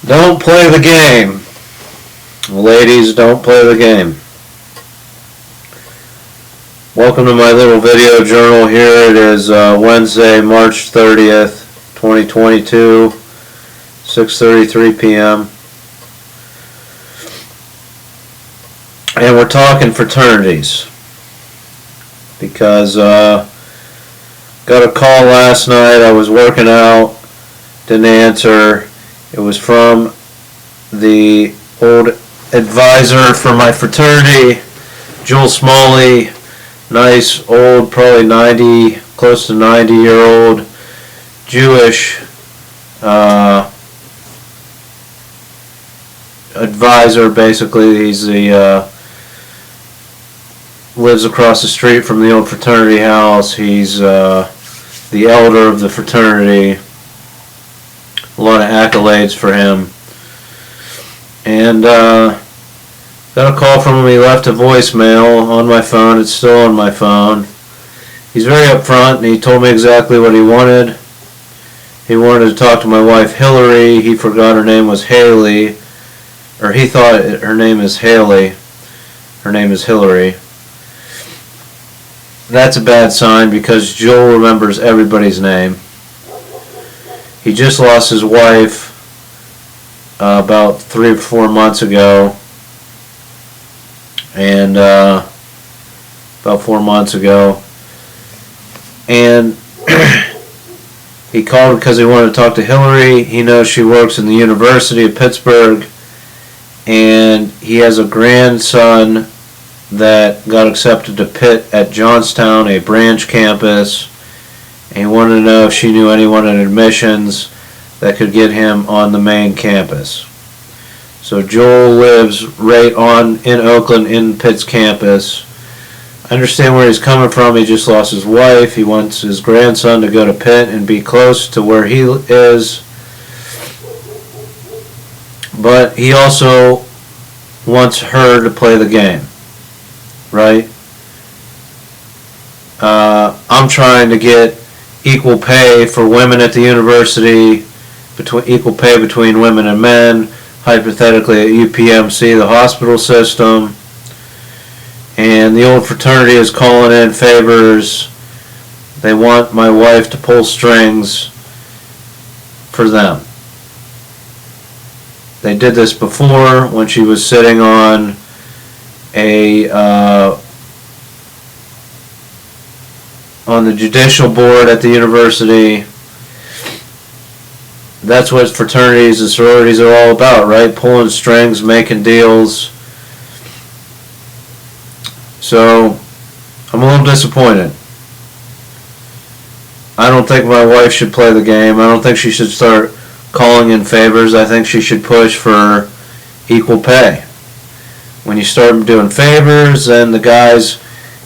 Don't play the game. Ladies, don't play the game. Welcome to my little video journal here. It is Wednesday, March 30th, 2022, 6:33 p.m. And we're talking fraternities because got a call last night. I was working out, didn't answer. It was from the old advisor for my fraternity, Joel Smalley. Nice old, probably 90, close to 90-year-old Jewish advisor. Basically, he's the lives across the street from the old fraternity house. He's the elder of the fraternity. A lot of accolades for him. And got a call from him. He left a voicemail on my phone. It's still on my phone. He's very upfront, and he told me exactly what he wanted. He wanted to talk to my wife Hillary. He forgot her name was Haley, or he thought her name is Haley. Her name is Hillary. That's a bad sign because Joel remembers everybody's name. He just lost his wife about 3 or 4 months ago, and about 4 months ago, and he called because he wanted to talk to Hillary. He knows she works in the University of Pittsburgh, and he has a grandson that got accepted to Pitt at Johnstown, a branch campus. And he wanted to know if she knew anyone in admissions that could get him on the main campus. So Joel lives right in Oakland, in Pitt's campus. I understand where he's coming from. He just lost his wife. He wants his grandson to go to Pitt and be close to where he is. But he also wants her to play the game, right? I'm trying to get equal pay for women at the university, equal pay between women and men, hypothetically at UPMC, the hospital system. And the old fraternity is calling in favors. They want my wife to pull strings for them. They did this before when she was sitting on on the judicial board at the university. That's what fraternities and sororities are all about, right? Pulling strings, making deals. So, I'm a little disappointed. I don't think my wife should play the game. I don't think she should start calling in favors. I think she should push for equal pay. When you start doing favors, then the guys,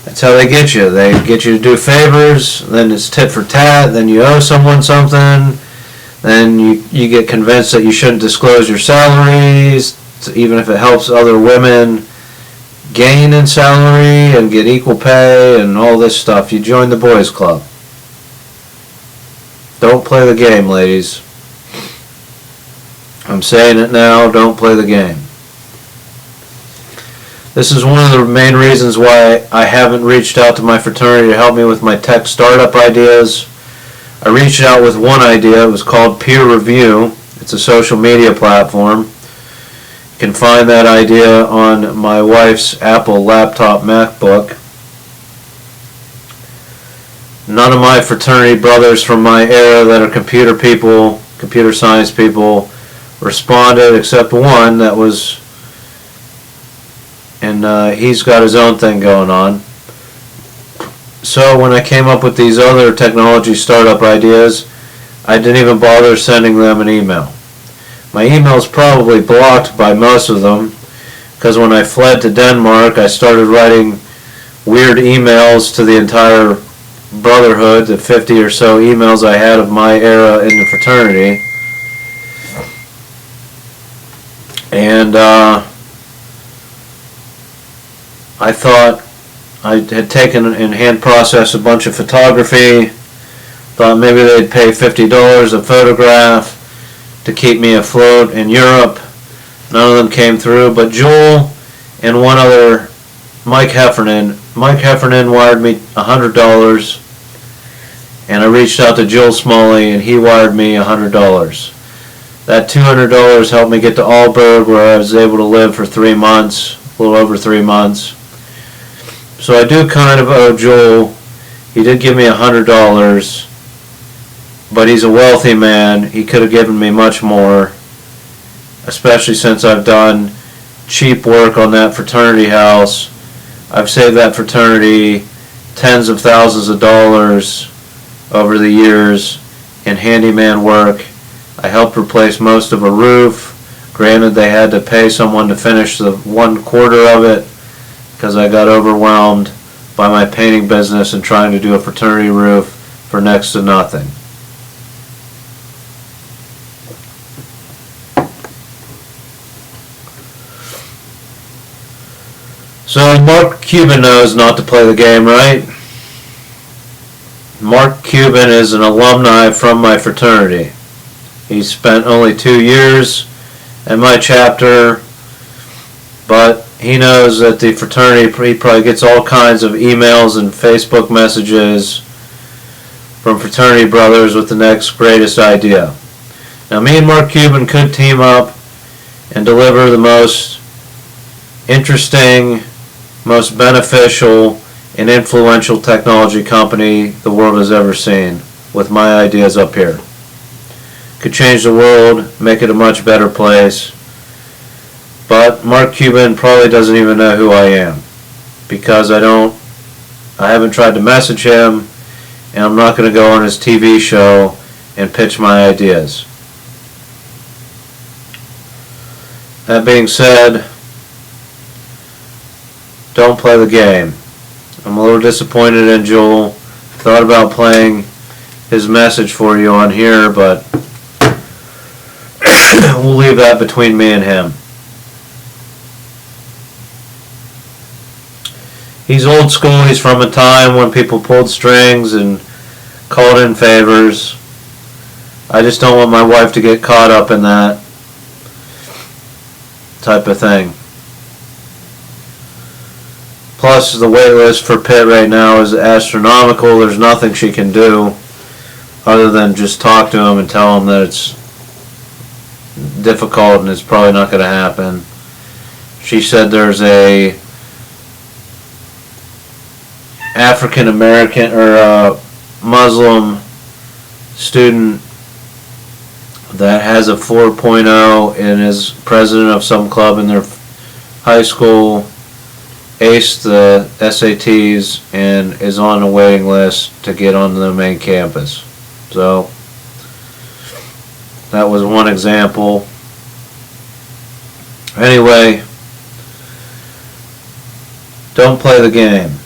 that's how they get you. They get you to do favors, then it's tit for tat, then you owe someone something, then you get convinced that you shouldn't disclose your salaries, even if it helps other women gain in salary and get equal pay and all this stuff. You join the boys club. Don't play the game, ladies. I'm saying it now, don't play the game. This is one of the main reasons why I haven't reached out to my fraternity to help me with my tech startup ideas. I reached out with one idea. It was called Peer Review. It's a social media platform. You can find that idea on my wife's Apple laptop MacBook. None of my fraternity brothers from my era that are computer people, computer science people, responded except one that was, and he's got his own thing going on. So when I came up with these other technology startup ideas, I didn't even bother sending them an email. My email's probably blocked by most of them, because when I fled to Denmark, I started writing weird emails to the entire brotherhood, the 50 or so emails I had of my era in the fraternity. And I thought I had taken and hand processed a bunch of photography, thought maybe they'd pay $50 a photograph, to keep me afloat in Europe. None of them came through, but Joel and one other, Mike Heffernan. Mike Heffernan wired me $100, and I reached out to Joel Smalley, and he wired me $100. That $200 helped me get to Aalborg, where I was able to live for 3 months, a little over 3 months. So I do kind of owe Joel. He did give me $100, but he's a wealthy man. He could have given me much more, especially since I've done cheap work on that fraternity house. I've saved that fraternity tens of thousands of dollars over the years in handyman work. I helped replace most of a roof. Granted, they had to pay someone to finish the 1/4 of it because I got overwhelmed by my painting business and trying to do a fraternity roof for next to nothing. So Mark Cuban knows not to play the game, right? Mark Cuban is an alumni from my fraternity. He spent only 2 years at my chapter, but he knows that the fraternity, he probably gets all kinds of emails and Facebook messages from fraternity brothers with the next greatest idea. Now me and Mark Cuban could team up and deliver the most interesting, most beneficial and influential technology company the world has ever seen with my ideas up here. Could change the world, make it a much better place. But Mark Cuban probably doesn't even know who I am because I haven't tried to message him, and I'm not going to go on his TV show and pitch my ideas. That being said, don't play the game. I'm a little disappointed in Joel. Thought about playing his message for you on here, but we'll leave that between me and him. He's old school. He's from a time when people pulled strings and called in favors. I just don't want my wife to get caught up in that type of thing. Plus, the wait list for Pitt right now is astronomical. There's nothing she can do other than just talk to him and tell him that it's difficult and it's probably not going to happen. She said there's a African American or a Muslim student that has a 4.0 and is president of some club in their high school, aced the SATs and is on a waiting list to get onto the main campus. So that was one example. Anyway, don't play the game.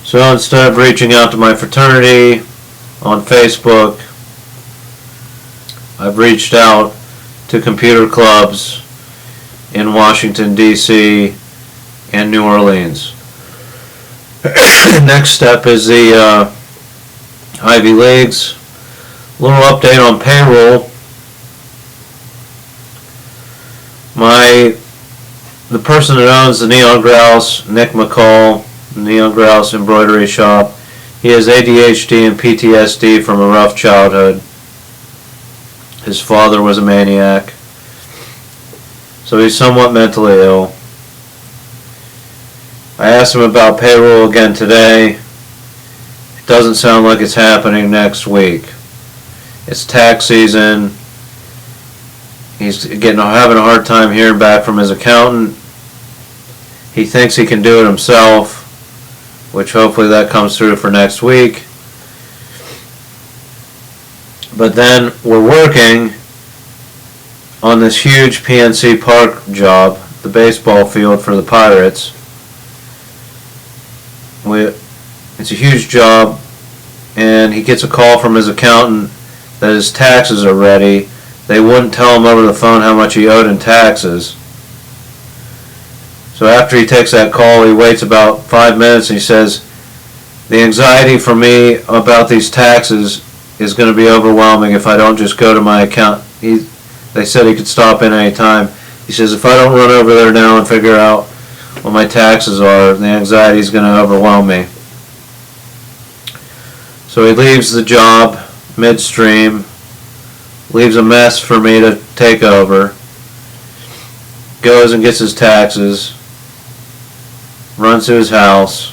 So instead of reaching out to my fraternity on Facebook, I've reached out to computer clubs in Washington, D.C. and New Orleans. Next step is the Ivy Leagues. A little update on payroll. The person that owns the Neon Grouse, Nick McCall, Neon Grouse Embroidery Shop, he has ADHD and PTSD from a rough childhood. His father was a maniac, so he's somewhat mentally ill. I asked him about payroll again today. It doesn't sound like it's happening next week. It's tax season. He's having a hard time hearing back from his accountant. He thinks he can do it himself, which hopefully that comes through for next week. But then we're working on this huge PNC Park job, the baseball field for the Pirates. It's a huge job, and and he gets a call from his accountant that his taxes are ready. They wouldn't tell him over the phone how much he owed in taxes. So after he takes that call, he waits about 5 minutes and he says, the anxiety for me about these taxes is going to be overwhelming if I don't just go to my account. They said he could stop in any time. He says, if I don't run over there now and figure out what my taxes are, the anxiety is going to overwhelm me. So he leaves the job midstream, leaves a mess for me to take over, goes and gets his taxes, runs to his house,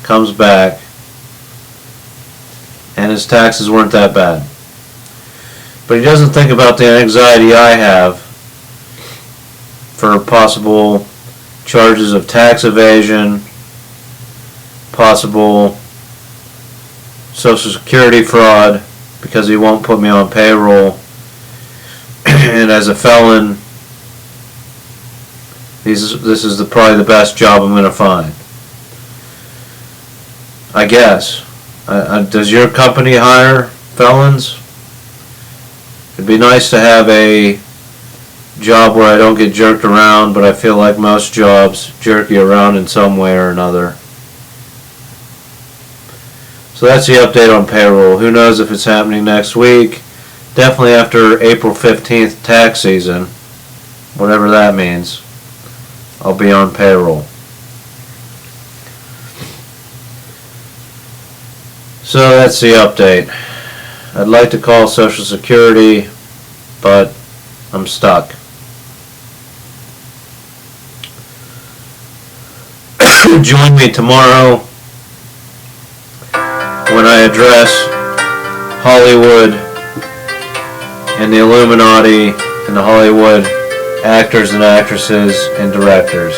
comes back, and his taxes weren't that bad. But he doesn't think about the anxiety I have for possible charges of tax evasion, possible Social Security fraud because he won't put me on payroll, and as a felon, this is probably the best job I'm going to find. I guess. Does your company hire felons? It'd be nice to have a job where I don't get jerked around, but I feel like most jobs jerk you around in some way or another. So that's the update on payroll. Who knows if it's happening next week? Definitely after April 15th tax season, whatever that means, I'll be on payroll. So that's the update. I'd like to call Social Security, but I'm stuck. Join me tomorrow when I address Hollywood and the Illuminati and the Hollywood actors and actresses and directors.